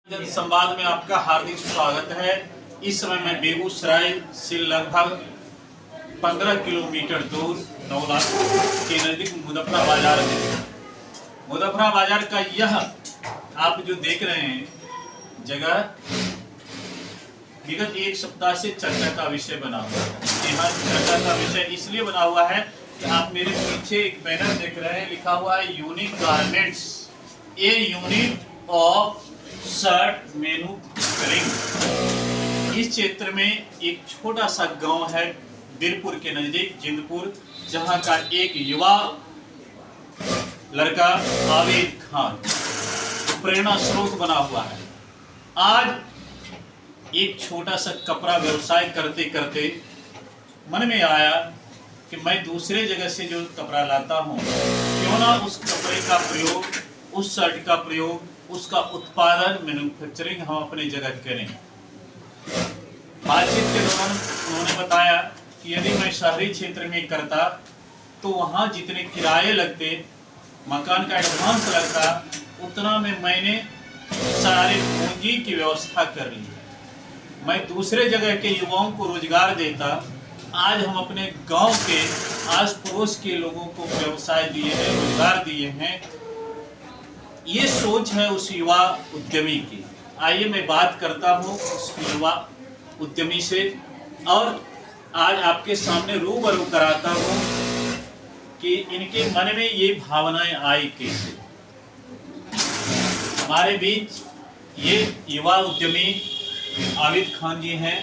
जन संवाद में आपका हार्दिक स्वागत है। इस समय मैं बेगूसराय से लगभग 15 किलोमीटर दूर नौला के नजदीक मुजफ्फरा बाजार में। मुजफ्फरा बाजार का यह आप जो देख रहे हैं जगह विगत एक सप्ताह से चर्चा का विषय बना हुआ है। यहाँ चर्चा का विषय इसलिए बना हुआ है कि आप मेरे पीछे एक बैनर देख रहे हैं, लिखा हुआ है unique garments, a unit of shirt manufacturing. इस क्षेत्र में एक छोटा सा गांव है बीरपुर के नजदीक जिंदपुर, जहां का एक युवा लड़का आवेद खान प्रेरणा स्रोत बना हुआ है। आज एक छोटा सा कपड़ा व्यवसाय करते करते मन में आया कि मैं दूसरे जगह से जो कपड़ा लाता हूँ, क्यों ना उस कपड़े का प्रयोग, उस शर्ट का प्रयोग, उसका उत्पादन मैन्युफैक्चरिंग हम अपने जगह करें। बातचीत के दौरान उन्होंने बताया कि यदि मैं शहरी क्षेत्र में करता तो वहाँ जितने किराए लगते, मकान का एडवांस लगता, उतना में मैंने सारे पूंजी की व्यवस्था कर ली है। मैं दूसरे जगह के युवाओं को रोजगार देता। आज हम अपने गांव के आस पड़ोस के लोगों को व्यवसाय दिए हैं, रोजगार दिए हैं। ये सोच है उस युवा उद्यमी की। आइए मैं बात करता हूँ उस युवा उद्यमी से और आज आपके सामने रूबरू कराता हूँ कि इनके मन में ये भावनाएं आई कैसे। हमारे बीच ये युवा उद्यमी आवेद खान जी हैं।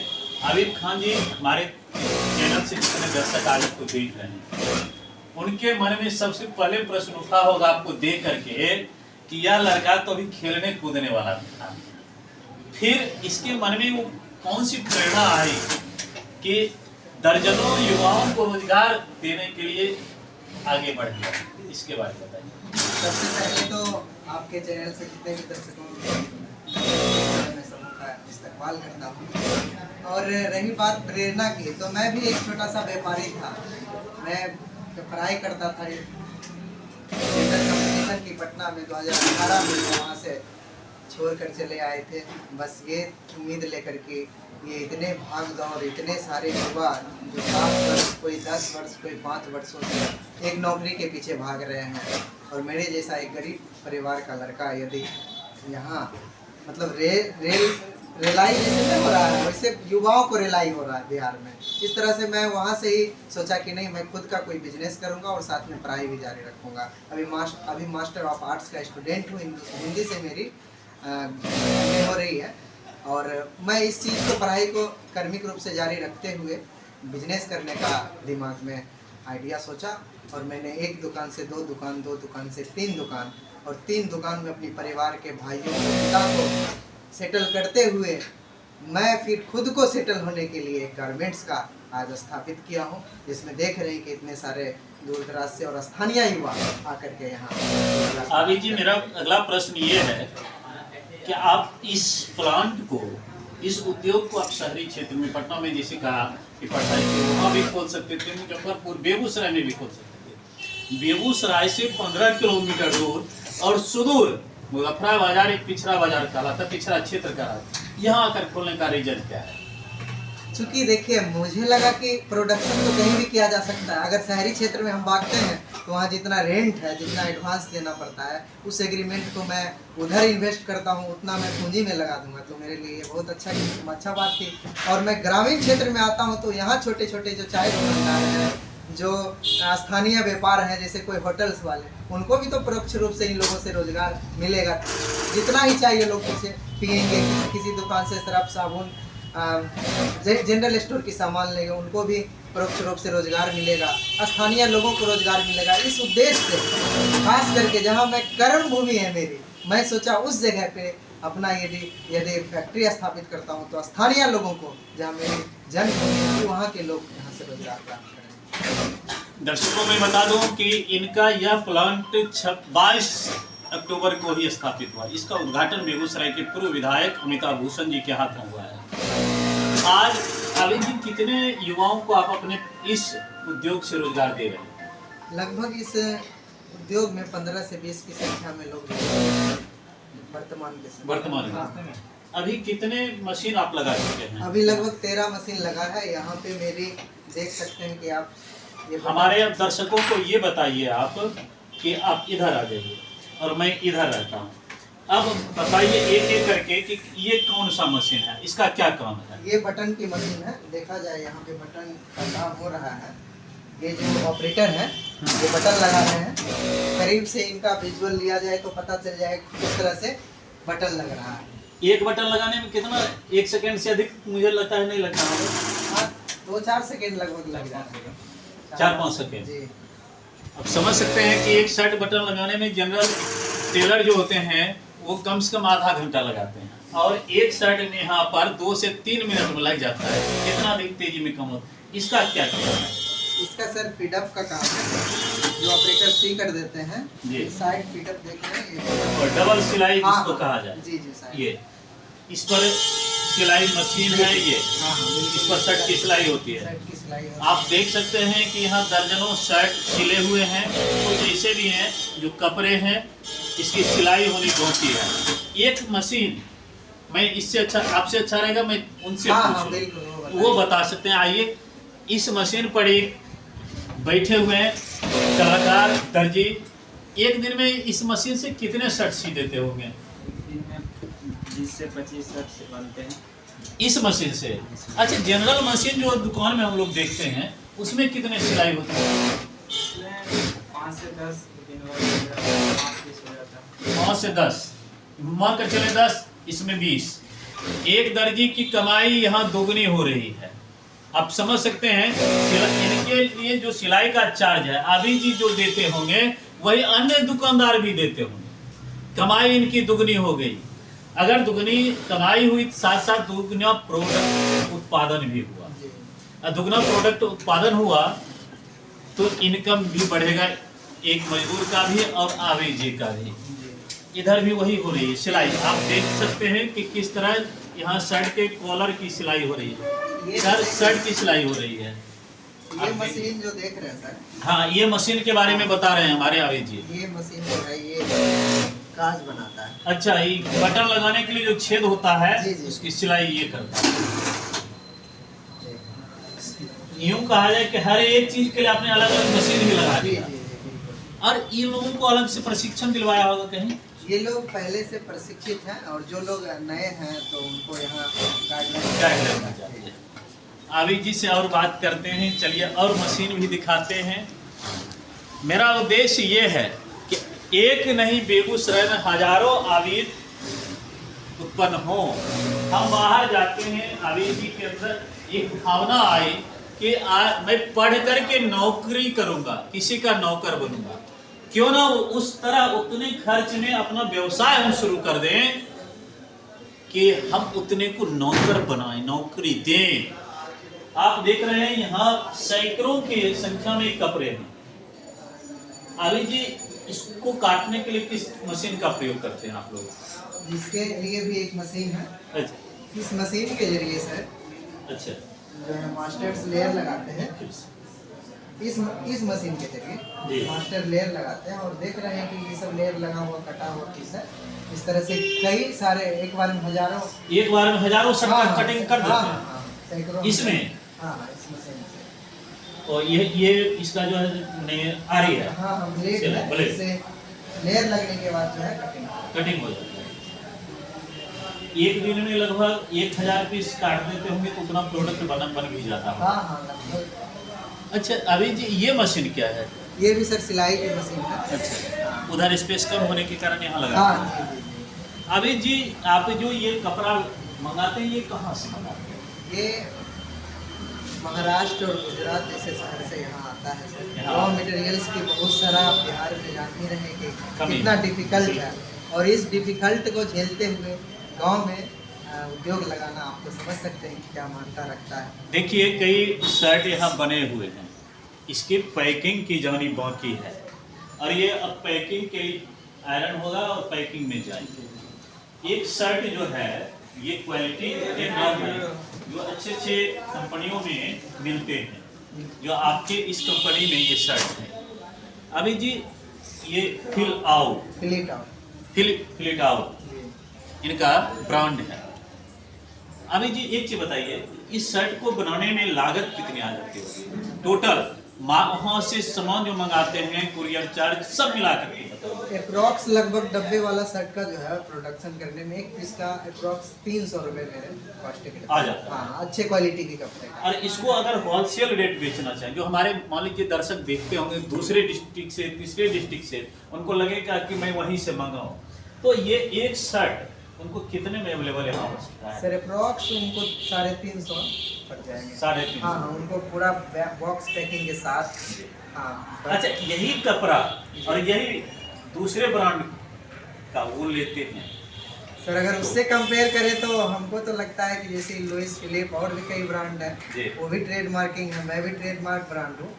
आवेद खान जी हमारे चैनल से जितने दर्शक आज को देख रहे हैं, उनके मन में सबसे पहले प्रश्न उठा होगा आपको देख करके कि यह लड़का तो अभी खेलने कूदने वाला था। फिर इसके मन में वो कौन सी प्रेरणा आई कि दर्जनों युवाओं को रोजगार देने के लिए आगे बढ़ गया, इसके बारे में बताइए। सबसे पहले तो आपके चैनल से जितने भी दर्शकों मैं सबका इस्तेमाल करता हूँ। और रही बात प्रेरणा की, तो मैं भी एक छोटा सा व्यापारी था। मैं पढ़ाई करता था की पटना में 2018 में वहाँ से छोड़कर चले आए थे। बस ये उम्मीद लेकर के ये इतने भाग दौड़, इतने सारे युवा जो 7 वर्ष, कोई 10 वर्ष, कोई 5 वर्षों से एक नौकरी के पीछे भाग रहे हैं। और मेरे जैसा एक गरीब परिवार का लड़का यदि यहाँ मतलब रेलाई जैसे नहीं हो रहा है, वैसे युवाओं को रेलाई हो रहा है बिहार में। इस तरह से मैं वहाँ से ही सोचा कि नहीं, मैं खुद का कोई बिजनेस करूँगा और साथ में पढ़ाई भी जारी रखूँगा। अभी मास्टर ऑफ आर्ट्स का स्टूडेंट हूँ। हिंदी से मेरी MA हो रही है और मैं इस चीज़ को, पढ़ाई को कर्मिक रूप से जारी रखते हुए बिजनेस करने का दिमाग में आइडिया सोचा। और मैंने एक दुकान से 2 दुकान, 2 दुकान से 3 दुकान और 3 दुकान में अपनी परिवार के भाइयों को, पिता को सेटल करते हुए मैं फिर खुद को सेटल होने के लिए एक गारमेंट्स का आज स्थापित किया हूँ, जिसमें देख रहे हैं कि इतने सारे दूर दराज से और स्थानीय युवा आकर के यहाँ। आवेद जी, मेरा अगला प्रश्न ये है कि आप इस प्लांट को, इस उद्योग को आप शहरी क्षेत्र में, पटना में जैसे कहा कि पढ़ाई के वहाँ भी खोल सकते थे, मुजफ्फरपुर, बेगूसराय में भी खोल सकते थे। बेगूसराय से 15 किलोमीटर दूर और सुदूर मुजफ्फरा बाजार एक पिछड़ा बाजार कहलाता, पिछड़ा क्षेत्र कहलाता, यहाँ आकर खोलने का रीजन क्या है? चूँकि देखिए, मुझे लगा कि प्रोडक्शन तो कहीं भी किया जा सकता है। अगर शहरी क्षेत्र में हम भागते हैं तो वहाँ जितना रेंट है, जितना एडवांस देना पड़ता है, उस एग्रीमेंट को मैं उधर इन्वेस्ट करता हूँ, उतना मैं पूंजी में लगा दूंगा। तो मेरे लिए बहुत अच्छा बात थी। और मैं ग्रामीण क्षेत्र में आता हूँ तो यहाँ छोटे छोटे जो चाय दुकानदार हैं, जो स्थानीय व्यापार हैं, जैसे कोई होटल्स वाले, उनको भी तो परोक्ष रूप से इन लोगों से रोजगार मिलेगा। जितना ही चाहिए लोग से पियेंगे, किसी दुकान से सर्फ साबुन, जनरल स्टोर की सामान लेंगे, उनको भी परोक्ष रूप से रोजगार मिलेगा, स्थानीय लोगों को रोजगार मिलेगा। इस उद्देश्य से खास करके जहां मैं कर्म भूमि है मेरी, मैं सोचा उस जगह पे अपना यदि फैक्ट्री स्थापित करता हूं तो स्थानीय लोगों को, जहां मेरी जन्मभूमि है, वहाँ के लोग यहाँ से रोजगार प्राप्त करें। दर्शकों में बता दूं कि इनका यह प्लांट 22 अक्टूबर को ही स्थापित हुआ। इसका उद्घाटन बेगूसराय के पूर्व विधायक अमिताभ भूषण जी के हाथों हुआ है। आज आवेद जी, कितने युवाओं को आप अपने इस उद्योग से रोजगार दे रहे हैं? लगभग इस उद्योग में 15 से 20 की संख्या में लोग वर्तमान के समय। वर्तमान में हाँ। अभी कितने मशीन आप लगा चुके हैं? अभी लगभग 13 मशीन लगा है यहाँ पे मेरी, देख सकते हैं कि आप ये हमारे दर्शकों को ये बताइए आप कि आप इधर आ जाइए और मैं इधर रहता हूँ। अब बताइए एक एक करके कि ये कौन सा मशीन है, इसका क्या काम है? ये बटन की मशीन है, देखा जाए यहाँ पे बटन का काम हो रहा है। ये जो ऑपरेटर है ये बटन लगा रहे हैं, करीब से इनका विजुअल लिया जाए तो पता चल जाए किस तरह से बटन लग रहा है। एक बटन लगाने में कितना, 1 सेकंड से अधिक मुझे लगता है नहीं लगता होगा। हाँ, 2-4 सेकेंड लगभग लग जाता है। 4-5 सेकंड। जी। अब समझ सकते हैं कि एक शर्ट बटन लगाने में जनरल टेलर जो होते हैं वो कम से कम आधा घंटा लगाते हैं, और एक शर्ट में यहाँ पर 2 से 3 मिनट में लग जाता है। कितना अधिक तेजी में कम होता है, इसका क्या काम है? इसका सर फीडअप का काम है, जो ऑपरेटर सी कर देते हैं। जी। साइड फीडअप देख रहे हैं ये। और डबल सिलाई हाँ, जिसको कहा जाए, जी जी साइड। ये इस पर सिलाई मशीन है, ये हाँ हाँ बिल्कुल। इस पर शर्ट की सिलाई होती है। शर्ट की सिलाई होती है। आप देख सकते हैं कि यहाँ दर्जनों शर्ट सिले हुए हैं, कुछ ऐसे भी हैं जो कपड़े हैं, इसकी सिलाई होनी बाकी है। एक मशीन, मैं इससे अच्छा, आपसे अच्छा रहेगा मैं उनसे हाँ हाँ पूछूं, बिल्कुल वो बता सकते हैं। आइए, इस मशीन पर एक बैठे हुए हैं कलाकार दर्जी, एक दिन में इस मशीन से कितने शर्ट सी देते होंगे? 20 से 25 शर्ट से बनते हैं इस मशीन से। अच्छा, जनरल मशीन जो दुकान में हम लोग देखते हैं उसमें कितने सिलाई होती है? इसमें 5 से 10 दिन 5 पीस हो जाता है। 5 से 10 मान कर चले 10, इसमें 20। एक दर्जी की कमाई यहाँ दोगुनी हो रही है। आप समझ सकते हैं इनके लिए जो सिलाई का चार्ज है अभी जी जो देते होंगे वही अन्य दुकानदार भी देते होंगे। कमाई इनकी दुगनी हो गई। अगर दुगनी कमाई हुई साथ साथ दुगना प्रोडक्ट उत्पादन भी हुआ, और दुगना प्रोडक्ट उत्पादन हुआ तो इनकम भी बढ़ेगा, एक मजदूर का भी और आवेजी का भी। इधर भी वही हो रही है सिलाई। आप देख सकते हैं कि किस तरह यहाँ शर्ट के कॉलर की सिलाई हो रही है, सर शर्ट की सिलाई हो रही है। ये मशीन जो देख रहे हैं सर, हाँ, ये मशीन के बारे में बता रहे हैं हमारे आवेद जी। ये मशीन जो है ये काज बनाता है। अच्छा, ये बटन लगाने के लिए जो छेद होता है जी, जी। उसकी सिलाई ये करता है। यूं कहा जाए कि हर एक चीज के लिए आपने अलग अलग मशीन भी लगा जी दिया। जी जी बिल्कुल। और इन लोगों को अलग से प्रशिक्षण दिलवाया होगा कहीं? ये लोग पहले से प्रशिक्षित हैं और जो लोग नए हैं तो उनको यहाँ गाइडलाइन गाइडलाइन जाती है। आविद जी से और बात करते हैं, चलिए और मशीन भी दिखाते हैं। मेरा उद्देश्य ये है कि एक नहीं बेगूसराय में हजारों आविद उत्पन्न हो। हम बाहर जाते हैं, आविद जी के अंदर एक भावना आई कि मैं पढ़ करके नौकरी करूंगा, किसी का नौकर बनूंगा। क्यों ना उस तरह उतने खर्च में अपना व्यवसाय हम शुरू कर दें कि हम उतने को नौकर बनाएं, नौकरी दें। आप देख रहे हैं यहाँ सैकड़ों की संख्या में कपड़े हैं। अभी जी इसको काटने के लिए किस मशीन का प्रयोग करते हैं आप लोग? इसके लिए भी एक मशीन है। अच्छा इस मशीन के जरिए सर अच्छा, जो है मास्टर्स लेयर लगाते हैं। इस मशीन के जी। जरिए मास्टर लेयर लगाते हैं और देख रहे हैं कि ये सब लेयर लगा हुआ कटा हुआ पीस है। इस तरह से कई सारे एक बार में हजारों शर्ट का कटिंग कर देते हैं सैकड़ों इसमें। हाँ इस मशीन से। और ये इसका जो है आ रही है, हाँ हाँ ब्लेड है, ब्लेड इससे लेयर लगने के बाद जो है कटिंग हो जाता है। एक दिन में लगभग 1000 पीस काट देते होंगे तो उतना प्रोडक्ट बन भी जाता है। हाँ हाँ लगभग। अच्छा अभी जी ये मशीन क्या है? ये भी सर सिलाई की मशीन है। अच्छा, उधर स्पेस कम होने के कारण यहाँ लगा। हाँ जी जी जी। अभी जी आप जो ये कपड़ा मंगाते हैं ये कहाँ से मंगाते हैं? ये महाराष्ट्र और गुजरात जैसे शहर से यहाँ आता है सर। यहाँ। रॉ मटेरियल्स की बहुत सारा आप बिहार में जान ही रहे कि कमी। कितना डिफिकल्ट है, और इस डिफिकल्ट को झेलते हुए गांव में उद्योग लगाना आपको समझ सकते हैं कि क्या मानता रखता है। देखिए कई शर्ट यहाँ बने हुए हैं, इसकी पैकिंग की जानी बाकी है, और ये अब पैकिंग के आयरन होगा और पैकिंग में जाएंगे। एक शर्ट जो है ये क्वालिटी के नाम है जो अच्छे कंपनियों में मिलते हैं, जो आपके इस कंपनी में ये शर्ट है। अभी जी ये फिल आउट फिलिट आउट। फिलिट आउट इनका ब्रांड है। अभी जी एक चीज बताइए, इस शर्ट को बनाने में लागत कितनी आ जाती होगी टोटल? वहाँ से सामान जो मंगाते हैं, कुरियर चार्ज सब मिला करके बताओ। अप्रॉक्स लगभग डब्बे वाला शर्ट का जो है प्रोडक्शन करने में एक पीस का अप्रॉक्स 300 रुपये मेरे कॉस्ट के आ जाता है। हाँ, अच्छे क्वालिटी के कपड़े का। और इसको अगर होलसेल रेट बेचना चाहें, जो हमारे मान लीजिए दर्शक देखते होंगे दूसरे डिस्ट्रिक्ट से, तीसरे डिस्ट्रिक्ट से, उनको लगेगा कि मैं वहीं से मंगाऊं, तो ये एक शर्ट उनको कितने में अवेलेबल यहाँ हो सकता है? सर अप्रॉक्स उनको 350 पड़ जाएंगे। 350। हाँ, उनको पूरा बॉक्स पैकिंग के साथ। हाँ, अच्छा, यही कपड़ा और यही दूसरे ब्रांड का वो लेते हैं सर अगर उससे कंपेयर करें तो हमको तो लगता है कि जैसे लुइस फिलिप और भी कई ब्रांड जी। है, वो भी ट्रेडमार्किंग है, मैं भी ट्रेडमार्क ब्रांड हूँ।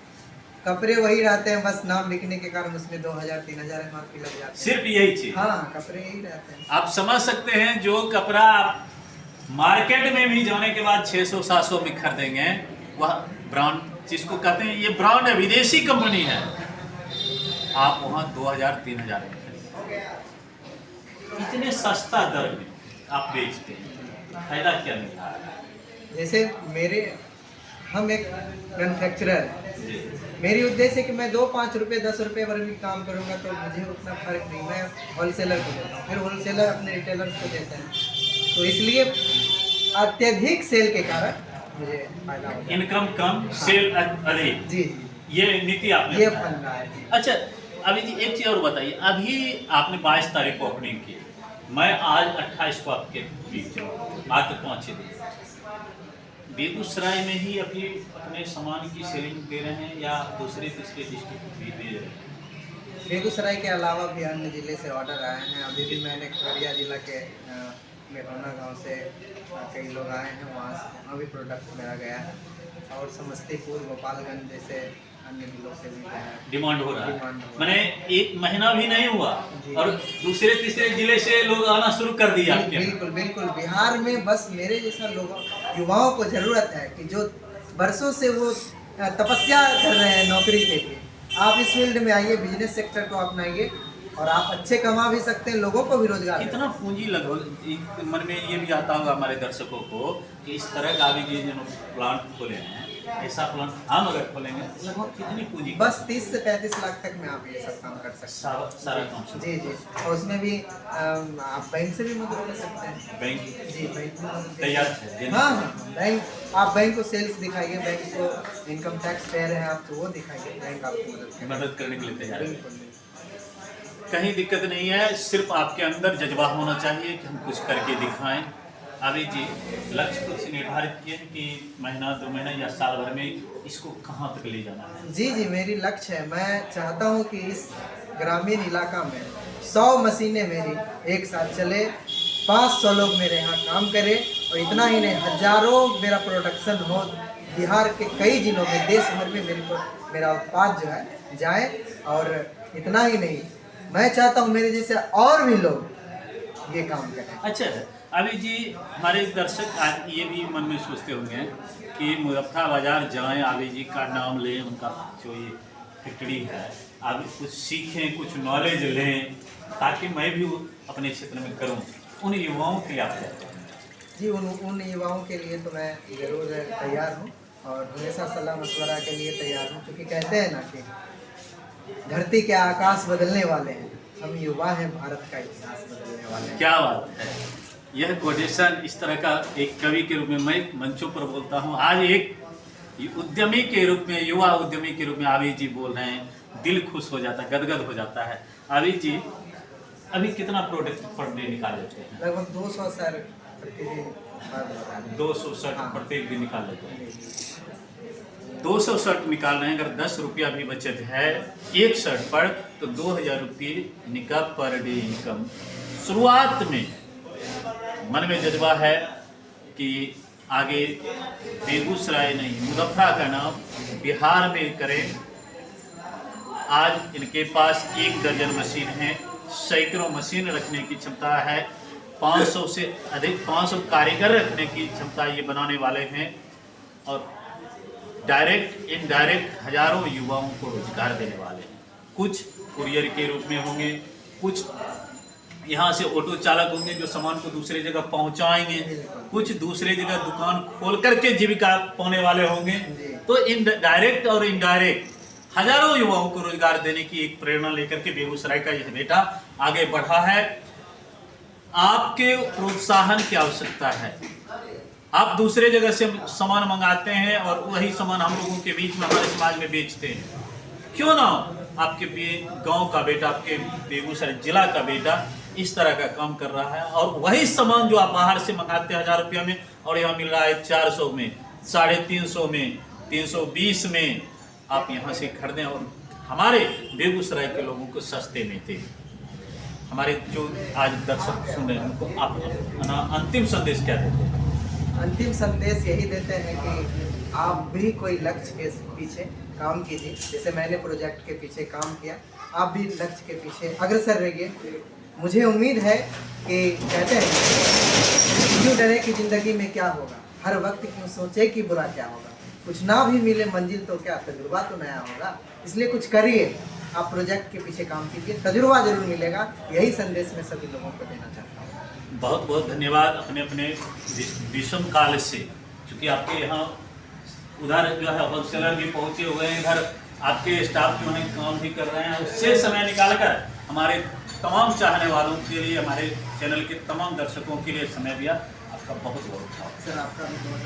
कपड़े वही रहते हैं, बस नाम लिखने के कारण उसमें 2000-3000 MRP लग जाते हैं। सिर्फ यही चीज। हाँ, कपड़े यही रहते हैं। आप समझ सकते हैं, जो कपड़ा आप मार्केट में भी जाने के बाद 600-700 में खरीदेंगे, वह ब्रांड जिसको कहते हैं, ये ब्रांड है, विदेशी कंपनी है, आप वहाँ 2000-3000 में खरीदेंगे। इतने सस्ता दर में आप बेचते हैं, फायदा क्या मिल रहा है? जैसे हम एक मैन्युफैक्चरर है, जी। मेरी उद्देश्य है कि मैं 2-5 रुपये 10 रुपये पर भी काम करूंगा तो मुझे उतना फर्क नहीं, मैं होलसेलर को देता हूँ, फिर होलसेलर अपने रिटेलर्स को देते हैं, तो इसलिए अत्यधिक सेल के कारण मुझे फायदा होता है। इनकम कम, सेल अधिक, जी, ये नीति आपने ये अपनाया। फंडा है जी। अच्छा, अभी जी एक चीज और बताइए, अभी आपने 22 तारीख को ओपनिंग की, मैं आज 28 को आपके बीच हूँ, मात्र 5-6 दिन। बेगूसराय में ही अभी अपने सामान की सेलिंग दे रहे हैं या दूसरे तीसरे डिस्ट्रिक्ट भी दे रहे हैं? बेगूसराय के अलावा भी अन्य जिले से ऑर्डर आए हैं। अभी भी मैंने खगड़िया जिला के मेहौना गांव से कई लोग आए हैं, वहाँ भी प्रोडक्ट मेरा गया है, और समस्तीपुर, गोपालगंज जैसे अन्य जिलों से भी गया है। डिमांड हो रहा है, डिमांड हो रहा मैंने 1 महीना भी नहीं हुआ जी। और दूसरे तीसरे जिले से लोग आना शुरू कर दिया आपके यहाँ। बिल्कुल बिल्कुल, बिहार में बस मेरे जैसा लोगों, युवाओं को ज़रूरत है कि जो बरसों से वो तपस्या कर रहे हैं नौकरी के लिए, आप इस फील्ड में आइए, बिजनेस सेक्टर को अपनाइए और आप अच्छे कमा भी सकते हैं, लोगों को भी रोजगार। कितना पूंजी लगभग मन में ये भी आता होगा हमारे दर्शकों को कि इस तरह का अभी जो प्लांट खोले हैं, ऐसा प्लांट हम अगर खोलेंगे लगभग कितनी पूंजी? बस 30 से 35 लाख तक में आप ये सब काम कर सकते हैं। सारा काम से। जी जी, और उसमें भी आप बैंक से भी मदद कर सकते हैं। बैंक जी, बैंक में मदद तैयार कर- है? हाँ हाँ, बैंक, आप बैंक को सेल्स दिखाइए, बैंक को इनकम टैक्स पेयर है आप, तो वो दिखाइए, बैंक आपको मदद करने के लिए तैयार है। बिल्कुल। कहीं दिक्कत नहीं है, सिर्फ आपके अंदर जज्बा होना चाहिए कि हम कुछ करके दिखाएं। अभी जी लक्ष्य कुछ निर्धारित किए कि महीना 2 महीना या साल भर में इसको कहाँ तक ले जाना है? जी जी, मेरी लक्ष्य है, मैं चाहता हूँ कि इस ग्रामीण इलाका में 100 मशीनें मेरी एक साथ चले, 500 लोग मेरे यहाँ काम करें, और इतना ही नहीं, हजारों मेरा प्रोडक्शन हो, बिहार के कई जिलों में, देश भर में मेरा उत्पाद जो है जाए। और इतना ही नहीं, मैं चाहता हूँ मेरे जैसे और भी लोग ये काम करें। अच्छा, अभी जी हमारे दर्शक आज ये भी मन में सोचते होंगे कि मुजफ्फरा बाजार जाएं, आबी जी का नाम लें, उनका जो ये फैक्ट्री है, आप कुछ सीखें, कुछ नॉलेज लें, ताकि मैं भी अपने क्षेत्र में करूं। उन युवाओं के लिए आप कहते हैं? जी, उन युवाओं के लिए तो मैं ज़रूर तैयार हूँ और हमेशा सलाह मशवरा के लिए तैयार हूँ, क्योंकि कहते हैं ना कि धरती के आकाश बदलने वाले हैं, हम युवा हैं, भारत का इतिहास बदलने वाले हैं। क्या बात है, यह कोटेशन इस तरह का एक कवि के रूप में मैं मंचों पर बोलता हूँ, आज एक उद्यमी के रूप में, युवा उद्यमी के रूप में आबी जी बोल रहे हैं, दिल खुश हो जाता है, गदगद हो जाता है। आबी जी अभी कितना प्रोडक्ट पर डे निकाल लेते हैं? लगभग 200 सर प्रतिदिन। 200 शर्ट प्रत्येक दिन निकाल लेते हैं। 200 शर्ट निकाल रहे हैं, अगर 10 रुपया भी बचत है एक शर्ट पर, तो 2000 रुपये निका पर डे इनकम। शुरुआत में मन में जज्बा है कि आगे बेगूसराय नहीं, मुजफ्फरा का नाम बिहार में करें। आज इनके पास 1 दर्जन मशीन है, सैकड़ों मशीन रखने की क्षमता है, 500 से अधिक 500 कारीगर रखने की क्षमता ये बनाने वाले हैं, और डायरेक्ट इनडायरेक्ट हजारों युवाओं को रोजगार देने वाले हैं। कुछ कुरियर के रूप में होंगे, कुछ यहाँ से ऑटो चालक होंगे जो सामान को दूसरे जगह पहुंचाएंगे, कुछ दूसरे जगह दुकान खोल करके जीविका पाने वाले होंगे। तो इन डायरेक्ट और इनडायरेक्ट हजारों युवाओं को रोजगार देने की एक प्रेरणा लेकर के बेगूसराय का यह बेटा आगे बढ़ा है। आपके प्रोत्साहन की आवश्यकता है। आप दूसरे जगह से सामान मंगाते हैं और वही सामान हम लोगों के बीच में, हमारे समाज में बेचते हैं। क्यों ना आपके गांव का बेटा, आपके बेगूसराय जिला का बेटा इस तरह का काम कर रहा है, और वही सामान जो आप बाहर से मंगाते हैं 1000 रुपया में और यहाँ मिल रहा है 400 में, 350 में, 320 में, आप यहाँ से खरीदें और हमारे बेगूसराय के लोगों को सस्ते में दें। हमारे जो आज दर्शक सुन रहे हैं उनको आप अपना अंतिम संदेश क्या देते हैं? अंतिम संदेश यही देते हैं कि आप भी कोई लक्ष्य के पीछे काम कीजिए। जैसे मैंने प्रोजेक्ट के पीछे काम किया, आप भी लक्ष्य के पीछे अग्रसर रहिए। मुझे उम्मीद है कि कहते हैं क्यों डरे कि ज़िंदगी में क्या होगा, हर वक्त क्यों सोचे कि बुरा क्या होगा। कुछ ना भी मिले मंजिल तो क्या, तजुर्बा तो नया होगा। इसलिए कुछ करिए, आप प्रोजेक्ट के पीछे काम कीजिए, तजुर्बा जरूर मिलेगा। यही संदेश मैं सभी लोगों को देना चाहता हूँ। बहुत बहुत धन्यवाद। अपने अपने विषम काल से, क्योंकि आपके यहाँ उधर जो है होलसेलर भी पहुँचे हुए हैं, इधर आपके स्टाफ जो है काम भी कर रहे हैं, उससे समय निकाल कर हमारे तमाम चाहने वालों के लिए, हमारे चैनल के तमाम दर्शकों के लिए समय दिया। आपका बहुत बहुत धन्यवाद। सर आपका भी बहुत